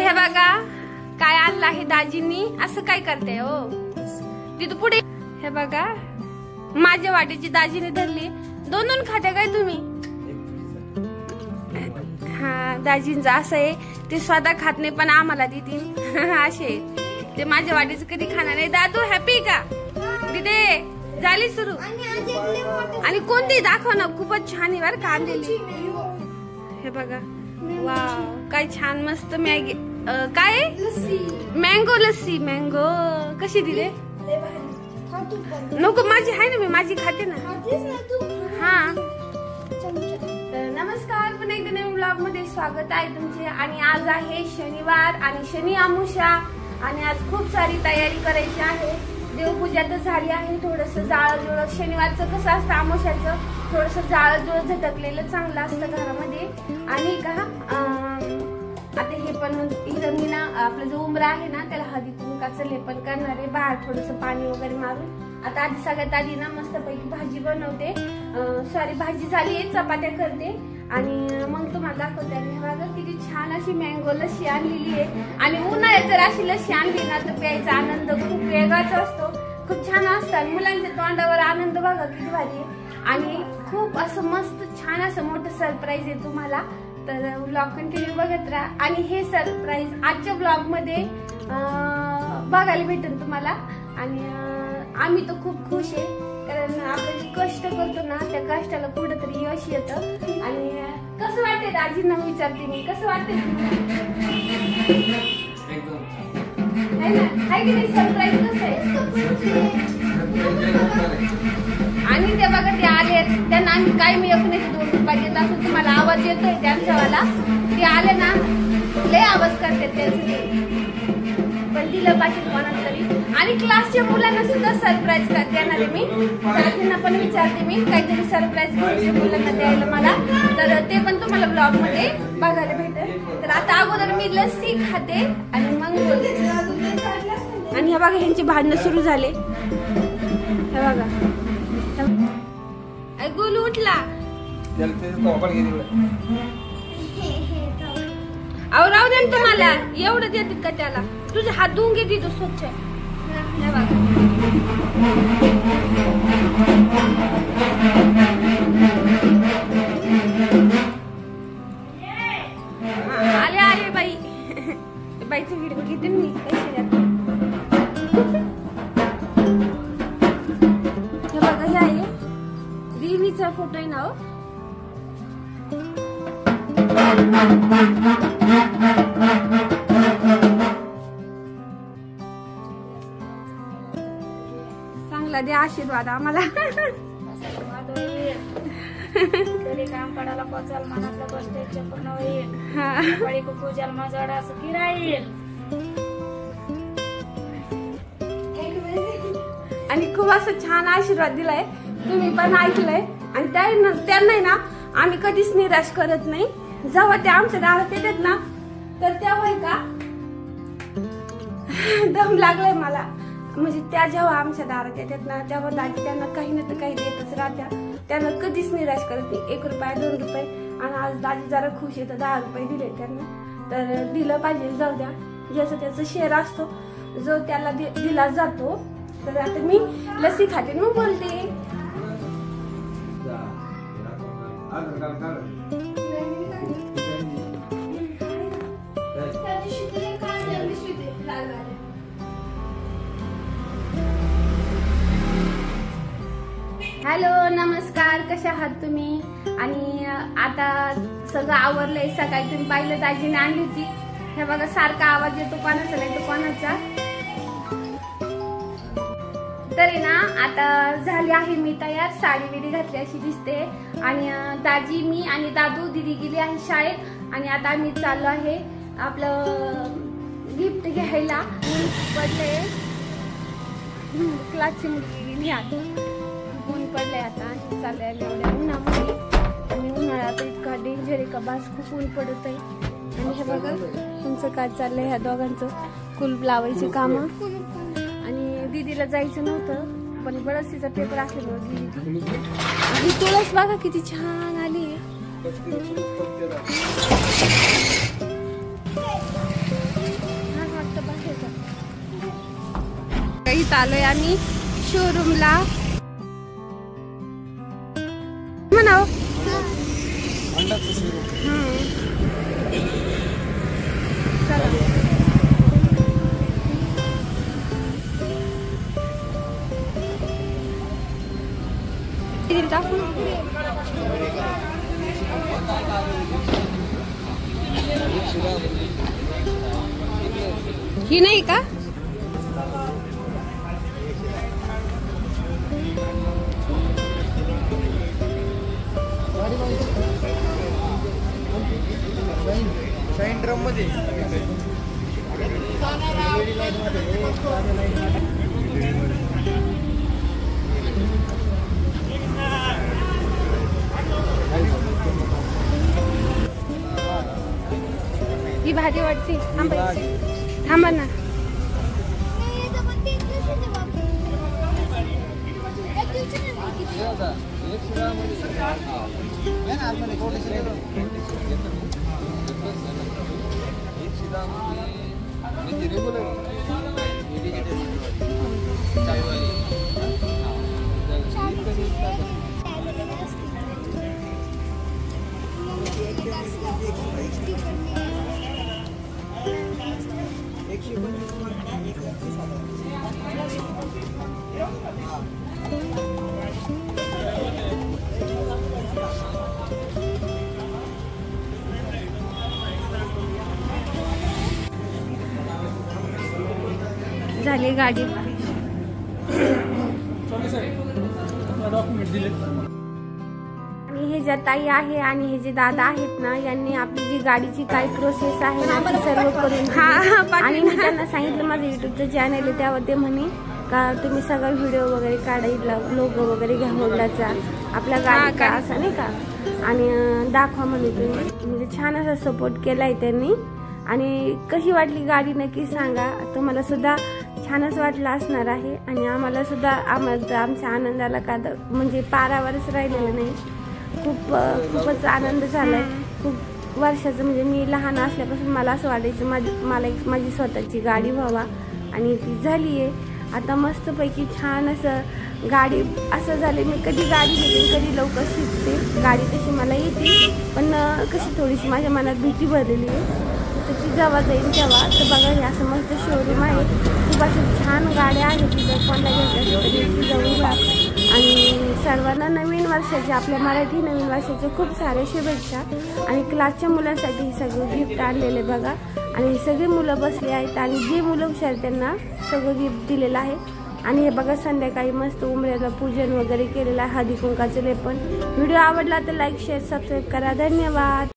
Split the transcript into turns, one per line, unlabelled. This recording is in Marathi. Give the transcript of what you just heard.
हे बघा काय आणलं आहे दाजींनी. असं काय करते हो तिथं पुढे. हे बघा माझ्या वाटीची दाजीने धरली. दोन दोन खाते काय तुम्ही? हा दाजींचं असं आहे ते स्वतः खात नाही पण आम्हाला देतील असे. ते माझ्या वाटीचं कधी खाणार नाही. दादू हॅपी का? दिदे झाली सुरू. आणि कोणती दाखव ना. खूपच छान आहे बरं का आणलेली. हे बघा वाव काय छान मस्त मॅगी. काय मँगो लस्सी. मँगो कशी दिले? नको माझी आहे ना मी माझी खाते ना. हा नमस्कार पुन्हा एकदा नवीन ब्लॉग मध्ये स्वागत आहे तुमचे. आणि आज आहे शनिवार आणि शनी अमावस्या आणि आज खूप सारी तयारी करायची आहे. देवपूजा तर झाली आहे. थोडस जाळजुळ शनिवारचं कसं असतं अमावस्याचं थोडस जाळजुळ झटकलेलं चांगलं असतं घरामध्ये. आणि का आता हे पण इथं मी ना आपला जो उमरा आहे ना त्याला हळदी कुंकाचं लेपन करणार आहे. बाहेर थोडस पाणी वगैरे मारून. आता आधी सगळ्यात आधी ना मस्तपैकी भाजी बनवते. सॉरी भाजी झाली आहे चपात्या करते आणि मग तुम्हाला दाखवते. आणि बघा किती छान अशी मँगो लस्सी आणलेली आहे. आणि उन्हाळ्यात जर अशी लस्सी आणली ना तर प्यायचा आनंद खूप वेगळाच असतो. खूप छान असतात. मुलांच्या तोंडावर आनंद बघा किती भारी आहे. आणि खूप असं मस्त छान असं मोठं सरप्राईज आहे तुम्हाला. तर ब्लॉग कंटिन्यू बघत राहा. आणि हे सरप्राईज आजच्या ब्लॉग मध्ये बघायला भेटेल तुम्हाला. आणि आम्ही तर खूप खुश आहे कारण आपण जे कष्ट करतो ना त्या कष्टाला कुठेतरी यश येतं. आणि कसं वाटतंय दाजींना विचारते मी कसं वाटतंय हाय की नाही? सरप्राईज कसं आहे? आणि ते बघा ते आले त्यांना आम्ही काय मी एक नाही 2 रुपये देत असं तुम्हाला आवाज येतोय त्यांच्यावाला. ते आले ना लय आवाज करते त्यांचे पण दिलं पाहिजे कोणाला तरी. आणि क्लासच्या मुलांना सुद्धा सरप्राईज देणार आहे मी. दाजींना पण विचारते मी काहीतरी सरप्राईज घ्यायचे मुलांना द्यायला मला. तर ते पण तुम्हाला ब्लॉग मध्ये बघायला भेटेल. तर आता अगोदर मी लस्सी खाते आणि मग आणि हे बघा ह्यांची भांडणं सुरू झाले. हे बघा गोलू उठला. अहो राहू दे तुम्हाला एवढं देतात का त्याला? तुझे हात धुवून घेते तू स्वच्छ. आले आले बाई. बाईचा व्हिडिओ घेते मी हे बघा हे आहे देवीचा फोटो आहे ना. चांगला दे आशीर्वाद आम्हाला.
काम पडायला पोचाल मनातलं कष्ट पूर्ण होईल. पूजाला मजाड असं की राहील.
आणि खूप असं छान आशीर्वाद दिलाय तुम्ही पण ऐकलंय. आणि त्यांना ना आम्ही कधीच निराश करत नाही. जेव्हा ते आमच्या दारात येतात ना तर तेव्हा का दम लागलाय मला. म्हणजे त्या जेव्हा आमच्या दारात येतात ना तेव्हा दाजी त्यांना काही ना तर काही देतच राहत्या. त्यांना कधीच निराश करत नाही. 1 रुपया 2 रुपये. आणि आज दाजी जरा खुश आहे तर 10 रुपये दिले त्यांना. तर दिलं पाहिजे जाऊ द्या. ज्याचं त्याचं शेअर असतो जो त्याला दिला जातो. तर आता मी लस्सी खाते मग बोलते. हॅलो नमस्कार कशा आहात तुम्ही? आणि आता सगळं आवरलंय. सकाळी तुम्ही पाहिलं दाजीने आणली होती. हे बघा सारखा आवाज येतो कोणाचा नाही तो कोणाचा. तरी ना आता झाली आहे मी तयार. साडी बिडी घातली अशी दिसते. आणि दाजी मी आणि दादू दिदी गेली आहे शाळेत. आणि आता आम्ही चाललो आहे आपलं गिफ्ट घ्यायला. पडले क्लासची मुलगी गेली आता. ऊन पडलंय आता चाललंय एवढ्या उन्हामध्ये. आणि उन्हाळ्यात इतका डेंजर आहे का बास खूप ऊन पडत आहे. आणि हे बघा तुमचं काय चाललंय ह्या दोघांचं कुलप लावायची कामं. आणि दीदीला जायचं नव्हतं पण बरंच तिचा पेपर असल्यामुळे दीदी ही तुळस बघा किती छान आली. इथं आलोय आम्ही शोरूमला. म्हणाव ही नाही का?
मध्ये
ही भाजी वाटते. थांबा ना. झाली गाडी. आणि हे ज्या ताई आहे आणि हे जे दादा आहेत ना, यांनी आपली जी गाडीची काय प्रोसेस आहे ना ती सर्व करून. आणि मी त्यांना सांगितलं माझं युट्यूबचं चॅनल आहे, त्यावर ते म्हणे का तुम्ही सगळा व्हिडिओ वगैरे काढायला, लोगो वगैरे घ्या होंडाचा आपल्या गाडीचा असं नाही का, आणि दाखवा म्हणे तुम्ही. म्हणजे छान असा सपोर्ट केलाय त्यांनी. आणि कशी वाटली गाडी नक्की सांगा. तुम्हाला सुद्धा छानच वाटलं असणार आहे. आणि आम्हाला सुद्धा आमच्या आनंदाला का म्हणजे पारावरच राहिलेलं नाही. खूपच आनंद झालाय. खूप वर्षाचं म्हणजे मी लहान असल्यापासून मला असं वाटायचं मला एक माझी स्वतःची गाडी व्हावा, आणि ती झाली आहे आता मस्तपैकी. छान असं गाडी असं झाले. मी कधी गाडी घेते कधी लवकर शिकते. गाडी तशी मला येते, पण कशी थोडीशी माझ्या मनात भीती भरलेली आहे. तर ती जेव्हा जाईल तेव्हा. तर बघा हे असं मस्त शोरूम आहे. खूप अशा छान गाड्या आहेत. तिथं कोणत्या घ्यायच्या तरी जाऊन घ्या. आणि सर्वांना नवीन वर्षाचे, आपल्या मराठी नवीन वर्षाचे खूप सारे शुभेच्छा. आणि क्लासच्या मुलांसाठी हे सगळं गिफ्ट आणलेले बघा. आणि सगळे मुलं बसले आहेत, आणि जे मुलं हुशार त्यांना सगळं गिफ्ट दिलेलं आहे. आणि हे बघा संध्याकाळी मस्त उमऱ्याला पूजन वगैरे केलेलं आहे, हळदी कुंकाचं लेपन. व्हिडिओ आवडला तर लाईक शेअर सबस्क्राईब करा. धन्यवाद.